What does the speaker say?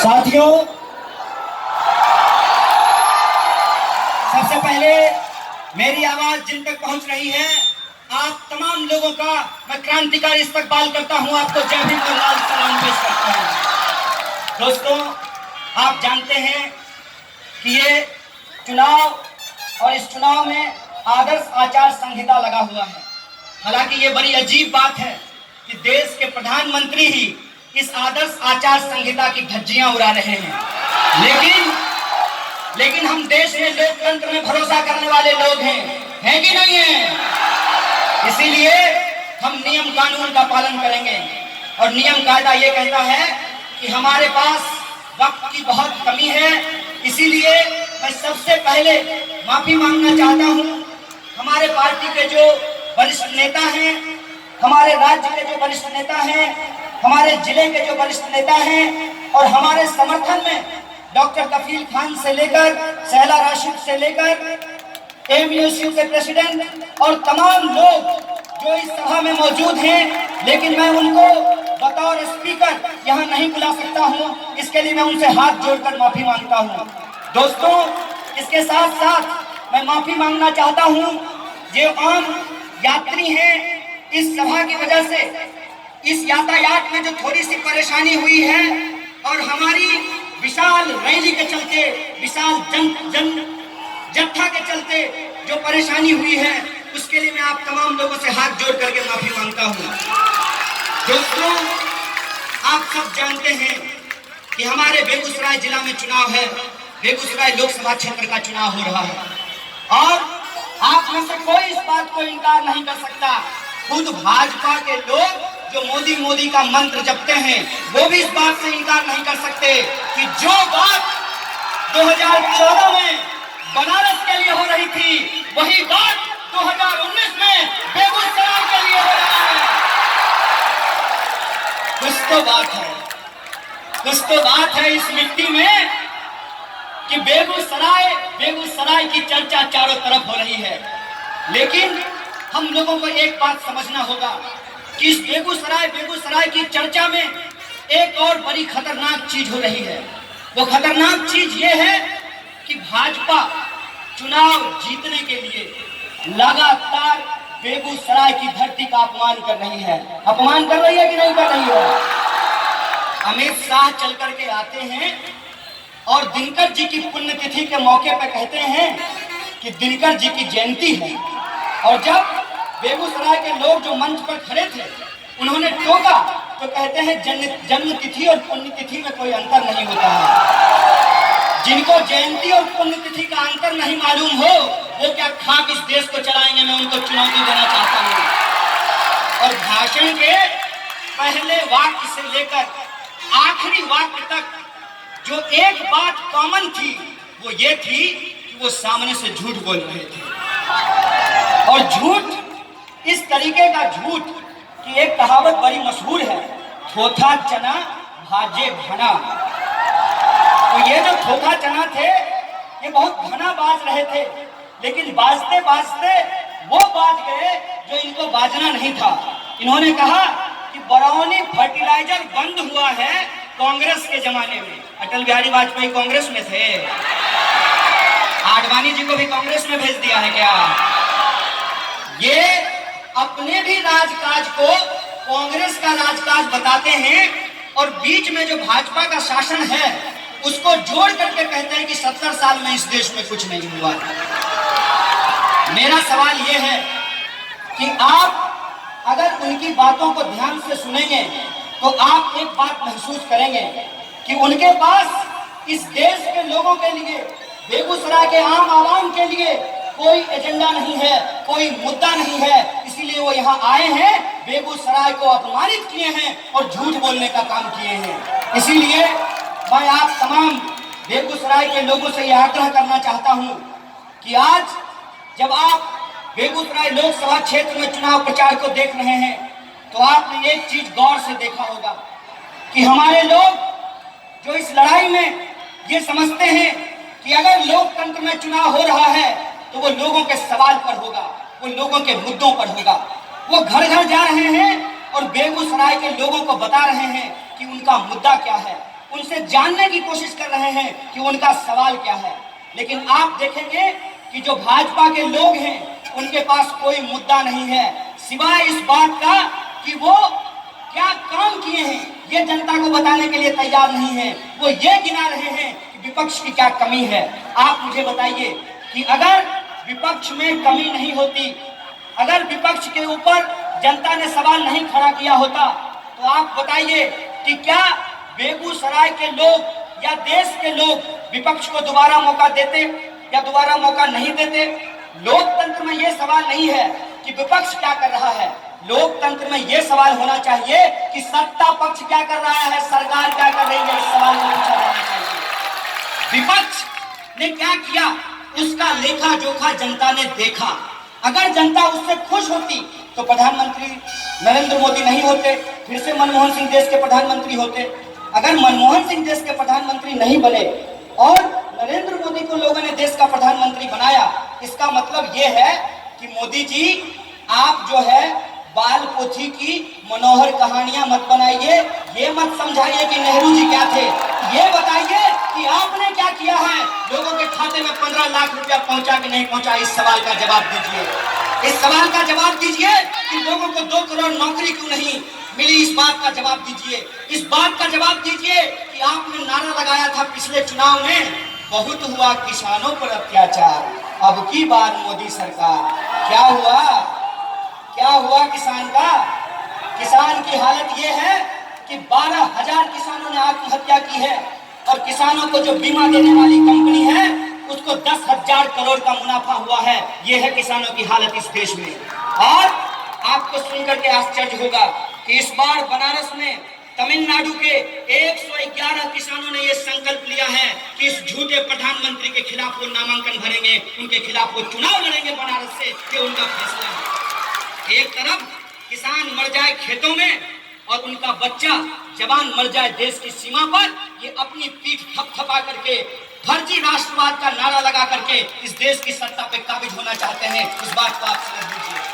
साथियों, सबसे पहले मेरी आवाज जिन तक पहुंच रही है, आप तमाम लोगों का मैं क्रांतिकारी इस्तकबाल करता हूं। आपको जय भीम और लाल सलाम पेश करता हूं। दोस्तों, आप जानते हैं कि ये चुनाव और इस चुनाव में आदर्श आचार संहिता लगा हुआ है। हालांकि ये बड़ी अजीब बात है कि देश के प्रधानमंत्री ही इस आदर्श आचार संहिता की धज्जियां उड़ा रहे हैं। लेकिन हम देश में लोकतंत्र में भरोसा करने वाले लोग हैं कि नहीं है? इसीलिए हम नियम कानून का पालन करेंगे। और नियम कायदा ये कहता है कि हमारे पास वक्त की बहुत कमी है। इसीलिए मैं सबसे पहले माफी मांगना चाहता हूं हमारे पार्टी के जो वरिष्ठ नेता हैं, हमारे राज्य के जो वरिष्ठ नेता हैं, हमारे जिले के जो वरिष्ठ नेता हैं, और हमारे समर्थन में डॉक्टर कफील खान से लेकर सहला राशिद से लेकर एमयूसी के प्रेसिडेंट और तमाम लोग जो इस सभा में मौजूद हैं, लेकिन मैं उनको बतौर स्पीकर यहाँ नहीं बुला सकता हूँ। इसके लिए मैं उनसे हाथ जोड़कर माफी मांगता हूँ। दोस्तों, इसके साथ साथ मैं माफी मांगना चाहता हूँ जो आम यात्री हैं। इस सभा की वजह से इस यातायात में जो थोड़ी सी परेशानी हुई है और हमारी विशाल रैली के चलते, विशाल जन जत्था के चलते जो परेशानी हुई है, उसके लिए मैं आप तमाम लोगों से हाथ जोड़ करके माफी मांगता हूं। दोस्तों, आप सब जानते हैं कि हमारे बेगूसराय जिला में चुनाव है। बेगूसराय लोकसभा क्षेत्र का चुनाव हो रहा है और आप में से कोई इस बात को इनकार नहीं कर सकता। खुद भाजपा के लोग जो मोदी मोदी का मंत्र जपते हैं, वो भी इस बात से इनकार नहीं कर सकते कि जो बात 2014 में बनारस के लिए हो रही थी, वही बात 2019 में बेगूसराय के लिए हो रहा है। कुछ तो बात है इस मिट्टी में कि बेगूसराय की चर्चा चारों तरफ हो रही है। लेकिन हम लोगों को एक बात समझना होगा कि इस बेगूसराय की चर्चा में एक और बड़ी खतरनाक चीज हो रही है। वो खतरनाक चीज ये है कि भाजपा चुनाव जीतने के लिए लगातार बेगूसराय की धरती का अपमान कर रही है। अपमान कर रही है कि नहीं कर रही है? अमित शाह चल करके आते हैं और दिनकर जी की पुण्यतिथि के मौके पर कहते हैं कि दिनकर जी की जयंती है। और जब बेगूसराय के लोग जो मंच पर खड़े थे, उन्होंने टोका तो कहते हैं जन्म तिथि और पुण्यतिथि में कोई अंतर नहीं होता है। जिनको जयंती और पुण्यतिथि का अंतर नहीं मालूम हो, वो क्या खाक इस देश को चलाएंगे? मैं उनको चुनौती देना चाहता हूँ। और भाषण के पहले वाक्य से लेकर आखिरी वाक्य तक जो एक बात कॉमन थी, वो ये थी कि वो सामने से झूठ बोल रहे थे। और झूठ इस तरीके का झूठ कि एक कहावत बड़ी मशहूर है, थोथा चना भाजे घना। तो ये जो थोथा चना थे, ये बहुत घना बाज रहे थे, लेकिन बाजते बाजते वो बाज गए जो इनको बाजना नहीं था। इन्होंने कहा कि बरौनी फर्टिलाइजर बंद हुआ है कांग्रेस के जमाने में। अटल बिहारी वाजपेयी कांग्रेस में थे, आडवाणी जी को भी कांग्रेस में भेज दिया है क्या? ये अपने भी राजकाज को कांग्रेस का राजकाज बताते हैं और बीच में जो भाजपा का शासन है उसको जोड़ करके कहते हैं कि 70 साल में इस देश में कुछ नहीं हुआ। मेरा सवाल यह है कि आप अगर उनकी बातों को ध्यान से सुनेंगे तो आप एक बात महसूस करेंगे कि उनके पास इस देश के लोगों के लिए, बेगूसराय के आम आवाम के लिए कोई एजेंडा नहीं है, कोई मुद्दा नहीं है। इसीलिए वो यहाँ आए हैं, बेगूसराय को अपमानित किए हैं और झूठ बोलने का काम किए हैं। इसीलिए मैं आप तमाम बेगूसराय के लोगों से यह आग्रह करना चाहता हूँ कि आज जब आप बेगूसराय लोकसभा क्षेत्र में चुनाव प्रचार को देख रहे हैं, तो आपने एक चीज गौर से देखा होगा कि हमारे लोग जो इस लड़ाई में ये समझते हैं कि अगर लोकतंत्र में चुनाव हो रहा है तो वो लोगों के सवाल पर होगा, वो लोगों के मुद्दों पर होगा। वो घर घर जा रहे हैं और बेगूसराय के लोगों को बता रहे हैं कि उनका मुद्दा क्या है, उनसे जानने की कोशिश कर रहे हैं कि उनका सवाल क्या है। लेकिन आप देखेंगे कि जो भाजपा के लोग हैं उनके पास कोई मुद्दा नहीं है सिवाय इस बात का कि वो क्या काम किए हैं ये जनता को बताने के लिए तैयार नहीं है। वो ये गिना रहे हैं कि विपक्ष की क्या कमी है। आप मुझे बताइए कि अगर विपक्ष में कमी नहीं होती, अगर विपक्ष के ऊपर जनता ने सवाल नहीं खड़ा किया होता, तो आप बताइए कि क्या बेगूसराय के लोग या देश के लोग विपक्ष को दोबारा मौका देते या दोबारा मौका नहीं देते। लोकतंत्र में यह सवाल नहीं है कि विपक्ष क्या कर रहा है, लोकतंत्र में यह सवाल होना चाहिए कि सत्ता पक्ष क्या कर रहा है, सरकार क्या कर रही है। इस सवाल को पूछा जाना चाहिए। विपक्ष ने क्या किया उसका लेखा जोखा जनता ने देखा। अगर जनता उससे खुश होती तो प्रधानमंत्री नरेंद्र मोदी नहीं होते, फिर से मनमोहन सिंह देश के प्रधानमंत्री होते। अगर मनमोहन सिंह देश के प्रधानमंत्री नहीं बने और नरेंद्र मोदी को लोगों ने देश का प्रधानमंत्री बनाया, इसका मतलब यह है कि मोदी जी आप जो है बाल पोथी की मनोहर कहानियां मत बनाइए। ये मत समझाइए कि नेहरू जी क्या थे, ये बताइए कि आपने क्या किया है। लोगों के खाते में 15 लाख रुपया पहुंचा कि नहीं पहुंचा, इस सवाल का जवाब दीजिए। इस सवाल का जवाब दीजिए कि लोगों को 2 करोड़ नौकरी क्यों नहीं मिली, इस बात का जवाब दीजिए। इस बात का जवाब दीजिए कि आपने नारा लगाया था पिछले चुनाव में, बहुत हुआ किसानों पर अत्याचार, अब की बार मोदी सरकार। क्या हुआ, क्या हुआ किसान का? किसान की हालत यह है कि 12,000 किसानों ने आत्महत्या की है और किसानों को जो बीमा देने वाली कंपनी है उसको 10,000 करोड़ का मुनाफा हुआ है। यह है किसानों की हालत इस देश में। और आपको सुनकर के आश्चर्य होगा कि इस बार बनारस में तमिलनाडु के 111 किसानों ने यह संकल्प लिया है कि इस झूठे प्रधानमंत्री के खिलाफ वो नामांकन भरेंगे, उनके खिलाफ वो चुनाव लड़ेंगे बनारस से। ये उनका फैसला है। एक तरफ किसान मर जाए खेतों में और उनका बच्चा जवान मर जाए देश की सीमा पर, ये अपनी पीठ थपथपा करके फर्जी राष्ट्रवाद का नारा लगा करके इस देश की सत्ता पे काबिज होना चाहते हैं। इस बात को आप समझ लीजिए।